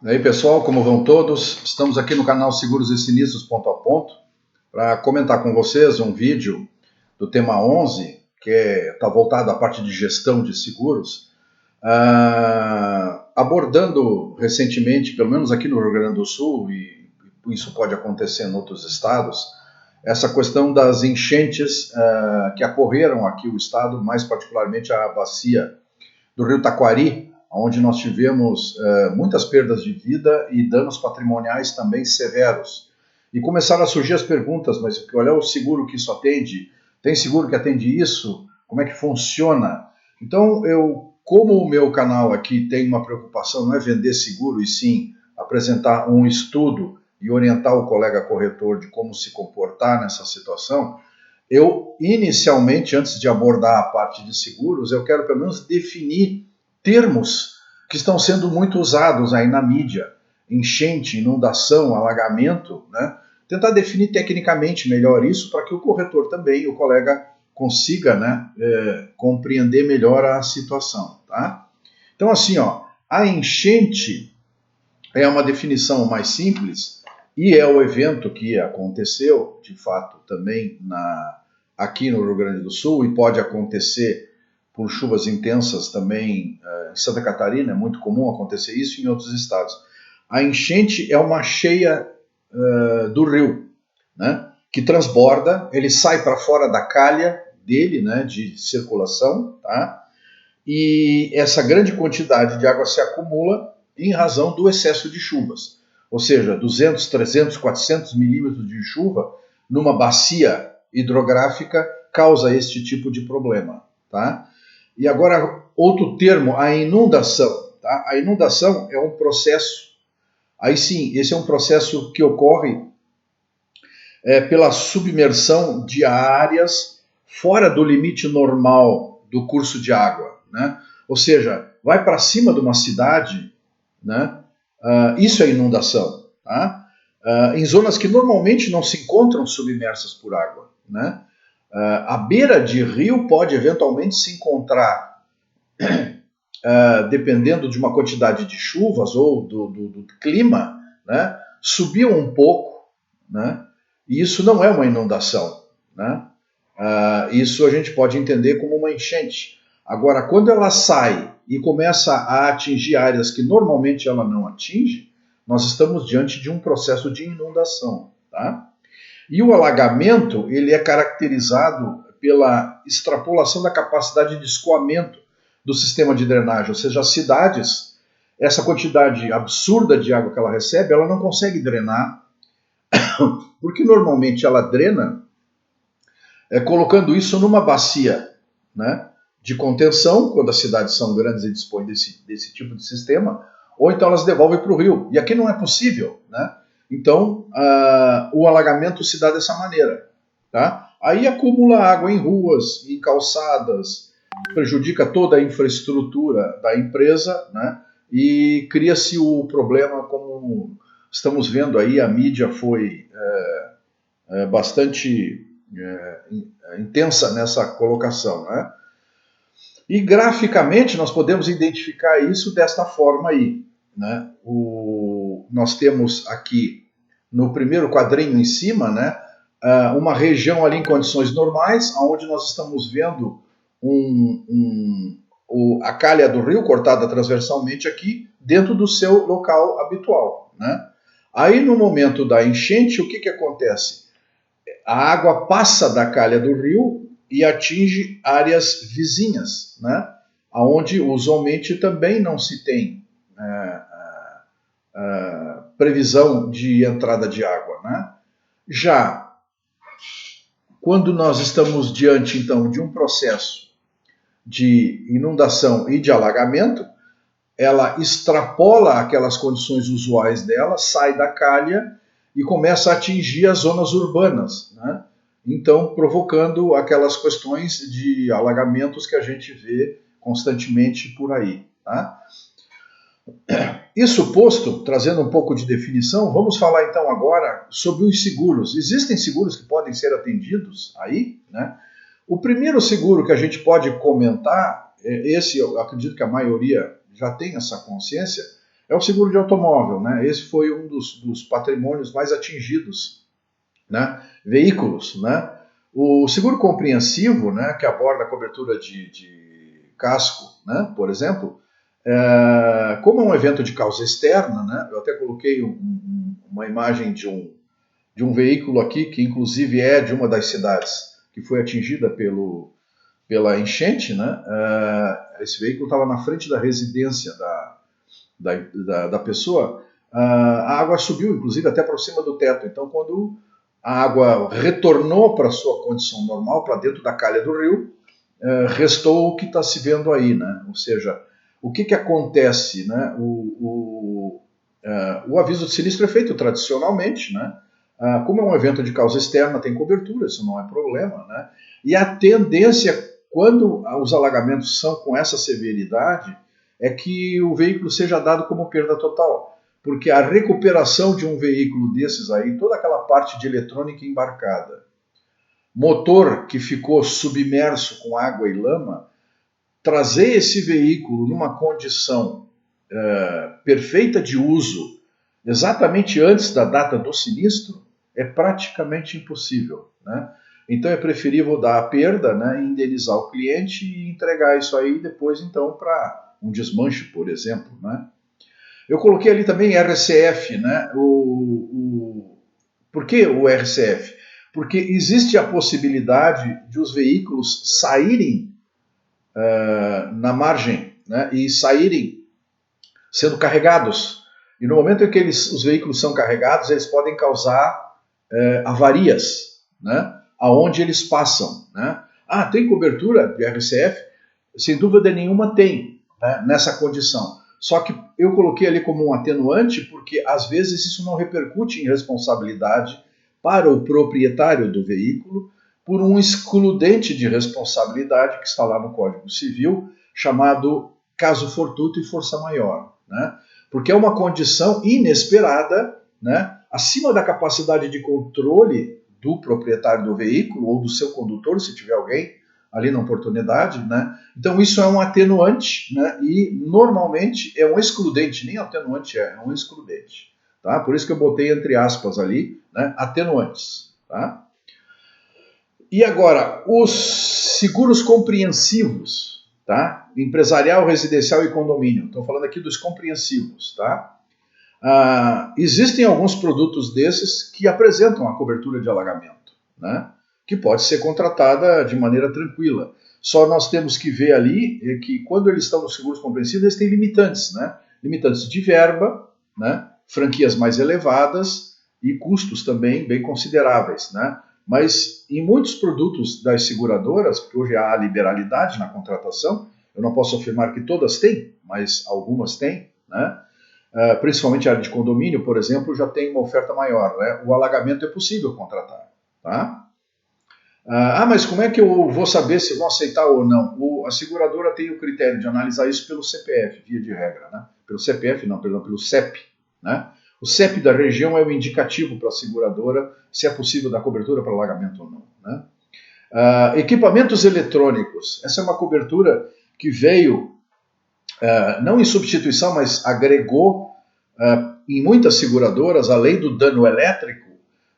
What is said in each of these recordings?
E aí pessoal, como vão todos? Estamos aqui no canal Seguros e Sinistros Ponto a Ponto para comentar com vocês um vídeo do tema 11, que está voltado à parte de gestão de seguros, abordando recentemente, pelo menos aqui no Rio Grande do Sul, e isso pode acontecer em outros estados, essa questão das enchentes que ocorreram aqui no estado, mais particularmente a bacia do Rio Taquari, onde nós tivemos muitas perdas de vida e danos patrimoniais também severos. E começaram a surgir as perguntas, mas olha o seguro que isso atende? Tem seguro que atende isso? Como é que funciona? Então, como o meu canal aqui tem uma preocupação, não é vender seguro, e sim apresentar um estudo e orientar o colega corretor de como se comportar nessa situação, eu, inicialmente, antes de abordar a parte de seguros, eu quero pelo menos definir termos que estão sendo muito usados aí na mídia: enchente, inundação, alagamento, né? Tentar definir tecnicamente melhor isso para que o corretor também, o colega, consiga, né, compreender melhor a situação, tá? Então, assim, a enchente é uma definição mais simples e é o evento que aconteceu, de fato, também aqui no Rio Grande do Sul, e pode acontecer por chuvas intensas também em Santa Catarina, é muito comum acontecer isso em outros estados. A enchente é uma cheia do rio, né, que transborda, ele sai para fora da calha dele, né, de circulação, tá? E essa grande quantidade de água se acumula em razão do excesso de chuvas, ou seja, 200, 300, 400 milímetros de chuva numa bacia hidrográfica causa este tipo de problema, tá? E agora, outro termo, a inundação. Tá? A inundação é um processo, aí sim, esse é um processo que ocorre pela submersão de áreas fora do limite normal do curso de água, né? Ou seja, vai para cima de uma cidade, né? Isso é inundação, tá? Em zonas que normalmente não se encontram submersas por água, né? A beira de rio pode eventualmente se encontrar, dependendo de uma quantidade de chuvas ou do clima, né, subir um pouco, né, e isso não é uma inundação, né? Isso a gente pode entender como uma enchente. Agora, quando ela sai e começa a atingir áreas que normalmente ela não atinge, nós estamos diante de um processo de inundação, tá? E o alagamento, ele é caracterizado pela extrapolação da capacidade de escoamento do sistema de drenagem, ou seja, as cidades, essa quantidade absurda de água que ela recebe, ela não consegue drenar, porque normalmente ela drena colocando isso numa bacia, né, de contenção, quando as cidades são grandes e dispõem desse tipo de sistema, ou então elas devolvem para o rio. E aqui não é possível, né? Então, o alagamento se dá dessa maneira, tá? Aí acumula água em ruas, em calçadas, prejudica toda a infraestrutura da empresa, né? E cria-se o problema, como estamos vendo aí, a mídia foi bastante intensa nessa colocação, né? E graficamente nós podemos identificar isso desta forma aí, né? Nós temos aqui no primeiro quadrinho em cima, né, uma região ali em condições normais, onde nós estamos vendo a calha do rio cortada transversalmente aqui, dentro do seu local habitual, né? Aí no momento da enchente, o que acontece? A água passa da calha do rio e atinge áreas vizinhas, né? Onde usualmente também não se tem previsão de entrada de água, né? Já quando nós estamos diante, então, de um processo de inundação e de alagamento, ela extrapola aquelas condições usuais dela, sai da calha e começa a atingir as zonas urbanas, né? Então, provocando aquelas questões de alagamentos que a gente vê constantemente por aí, tá? Isso posto, trazendo um pouco de definição, vamos falar então agora sobre os seguros. Existem seguros que podem ser atendidos aí, né? O primeiro seguro que a gente pode comentar, esse eu acredito que a maioria já tem essa consciência, é o seguro de automóvel, né? Esse foi um dos patrimônios mais atingidos, né? Veículos, né? O seguro compreensivo, né, que aborda a cobertura de casco, né, por exemplo, como é um evento de causa externa, né, eu até coloquei uma imagem de um veículo aqui, que inclusive é de uma das cidades que foi atingida pela enchente, né, esse veículo estava na frente da residência da pessoa, a água subiu, inclusive, até para cima do teto. Então, quando a água retornou para sua condição normal, para dentro da calha do rio, restou o que está se vendo aí, né? Ou seja, o que acontece, né? O aviso de sinistro é feito tradicionalmente, né? Como é um evento de causa externa, tem cobertura, isso não é problema, né? E a tendência, quando os alagamentos são com essa severidade, é que o veículo seja dado como perda total. Porque a recuperação de um veículo desses aí, toda aquela parte de eletrônica embarcada, motor que ficou submerso com água e lama, trazer esse veículo numa condição perfeita de uso, exatamente antes da data do sinistro, é praticamente impossível, né? Então é preferível dar a perda, né, indenizar o cliente e entregar isso aí depois então para um desmanche, por exemplo, né? Eu coloquei ali também RCF, né? Por que o RCF? Porque existe a possibilidade de os veículos saírem na margem, né, e saírem sendo carregados. E no momento em que os veículos são carregados, eles podem causar avarias, né, aonde eles passam, né? Tem cobertura de RCF? Sem dúvida nenhuma tem, né, nessa condição. Só que eu coloquei ali como um atenuante porque às vezes isso não repercute em responsabilidade para o proprietário do veículo por um excludente de responsabilidade que está lá no Código Civil, chamado caso fortuito e força maior, né? Porque é uma condição inesperada, né, acima da capacidade de controle do proprietário do veículo ou do seu condutor, se tiver alguém ali na oportunidade, né? Então isso é um atenuante, né? E normalmente é um excludente, nem atenuante é um excludente, tá? Por isso que eu botei entre aspas ali, né, atenuantes, tá? E agora, os seguros compreensivos, tá? Empresarial, residencial e condomínio. Estou falando aqui dos compreensivos, tá? Existem alguns produtos desses que apresentam a cobertura de alagamento, né? Que pode ser contratada de maneira tranquila. Só nós temos que ver ali que quando eles estão nos seguros compreensivos, eles têm limitantes, né? Limitantes de verba, né? Franquias mais elevadas e custos também bem consideráveis, né? Mas em muitos produtos das seguradoras, porque hoje há liberalidade na contratação, eu não posso afirmar que todas têm, mas algumas têm, né? Principalmente a área de condomínio, por exemplo, já tem uma oferta maior, né? O alagamento é possível contratar, tá? Mas como é que eu vou saber se vão aceitar ou não? A seguradora tem o critério de analisar isso pelo CPF, via de regra, né? Pelo CPF, não, perdão, pelo CEP, né? O CEP da região é o indicativo para a seguradora se é possível dar cobertura para alagamento ou não, né? Equipamentos eletrônicos. Essa é uma cobertura que veio não em substituição, mas agregou em muitas seguradoras, além do dano elétrico,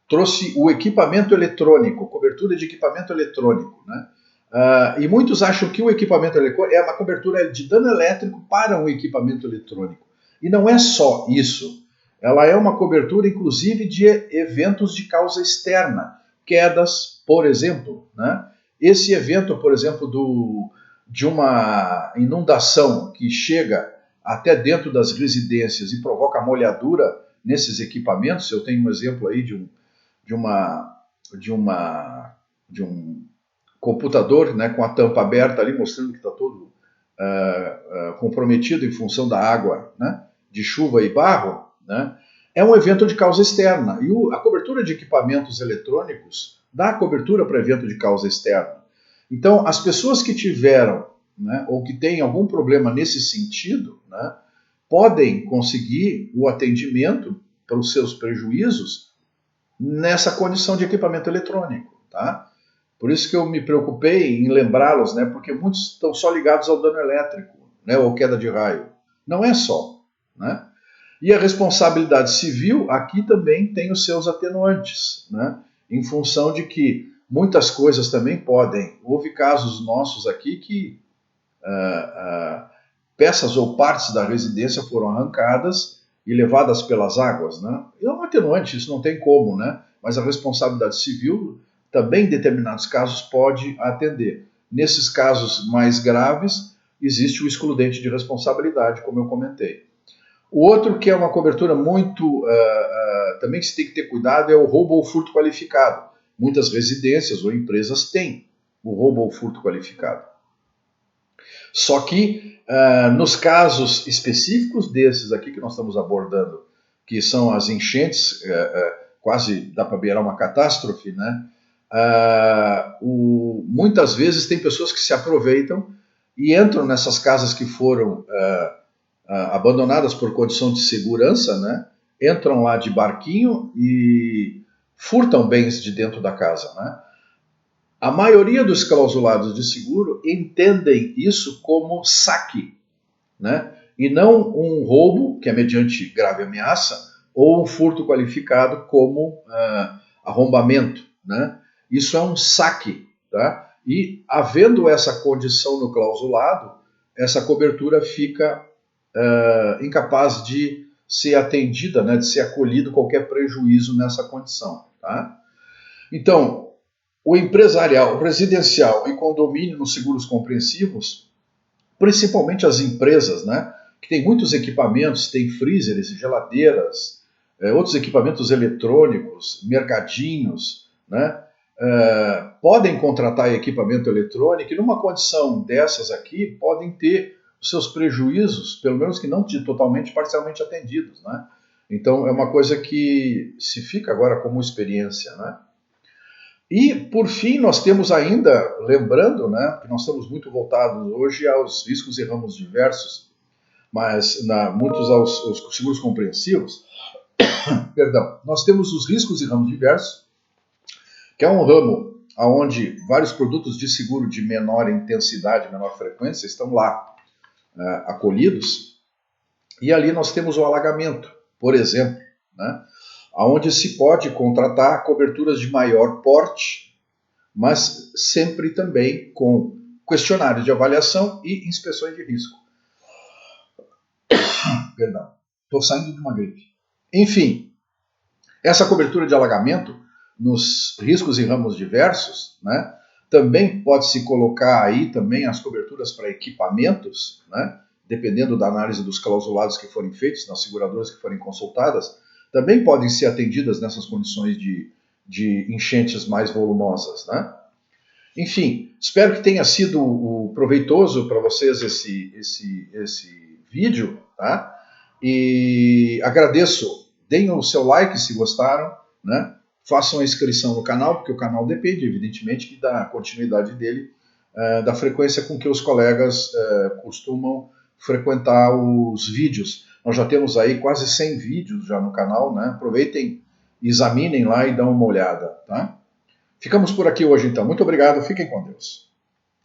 trouxe o equipamento eletrônico, cobertura de equipamento eletrônico, né? E muitos acham que o equipamento eletrônico é uma cobertura de dano elétrico para um equipamento eletrônico. E não é só isso. Ela é uma cobertura, inclusive, de eventos de causa externa, quedas, por exemplo, né? Esse evento, por exemplo, de uma inundação que chega até dentro das residências e provoca molhadura nesses equipamentos. Eu tenho um exemplo aí de um computador, né, com a tampa aberta ali, mostrando que está todo comprometido em função da água, né, de chuva e barro, né? É um evento de causa externa. E a cobertura de equipamentos eletrônicos dá cobertura para evento de causa externa. Então, as pessoas que tiveram, né, ou que têm algum problema nesse sentido, né, podem conseguir o atendimento para os seus prejuízos nessa condição de equipamento eletrônico, tá? Por isso que eu me preocupei em lembrá-los, né, porque muitos estão só ligados ao dano elétrico, né, ou queda de raio. Não é só, né? E a responsabilidade civil aqui também tem os seus atenuantes, né? Em função de que muitas coisas também podem. Houve casos nossos aqui que peças ou partes da residência foram arrancadas e levadas pelas águas, né? É um atenuante, isso não tem como, né? Mas a responsabilidade civil também, em determinados casos, pode atender. Nesses casos mais graves, existe o excludente de responsabilidade, como eu comentei. O outro que é uma cobertura muito, também que se tem que ter cuidado, é o roubo ou furto qualificado. Muitas residências ou empresas têm o roubo ou furto qualificado. Só que nos casos específicos desses aqui que nós estamos abordando, que são as enchentes, quase dá para beirar uma catástrofe, né? Muitas vezes tem pessoas que se aproveitam e entram nessas casas que foram abandonadas por condição de segurança, né? Entram lá de barquinho e furtam bens de dentro da casa, né? A maioria dos clausulados de seguro entendem isso como saque, né? E não um roubo, que é mediante grave ameaça, ou um furto qualificado como arrombamento, né? Isso é um saque, tá? E havendo essa condição no clausulado, essa cobertura fica incapaz de ser atendida, né? De ser acolhido qualquer prejuízo nessa condição, tá? Então, o empresarial, o residencial e condomínio nos seguros compreensivos, principalmente as empresas, né, que tem muitos equipamentos, tem freezers, geladeiras, outros equipamentos eletrônicos, mercadinhos, né, podem contratar equipamento eletrônico e numa condição dessas aqui podem ter os seus prejuízos, pelo menos que não totalmente, parcialmente atendidos, né. Então é uma coisa que se fica agora como experiência, né. E, por fim, nós temos ainda, lembrando, né, que nós estamos muito voltados hoje aos riscos e ramos diversos, mas muitos aos seguros compreensivos, perdão, nós temos os riscos e ramos diversos, que é um ramo onde vários produtos de seguro de menor intensidade, menor frequência, estão lá acolhidos, e ali nós temos o alagamento, por exemplo, né, onde se pode contratar coberturas de maior porte, mas sempre também com questionários de avaliação e inspeções de risco. Perdão, estou saindo de uma gripe. Enfim, essa cobertura de alagamento nos riscos e ramos diversos, né, também pode-se colocar aí também as coberturas para equipamentos, né, dependendo da análise dos clausulados que forem feitos, nas seguradoras que forem consultadas, também podem ser atendidas nessas condições de enchentes mais volumosas, né? Enfim, espero que tenha sido proveitoso para vocês esse vídeo, tá? E agradeço, deem o seu like se gostaram, né? Façam a inscrição no canal, porque o canal depende, evidentemente, da continuidade dele, da frequência com que os colegas costumam frequentar os vídeos. Nós já temos aí quase 100 vídeos já no canal, né? Aproveitem, examinem lá e dão uma olhada, tá? Ficamos por aqui hoje então. Muito obrigado, fiquem com Deus.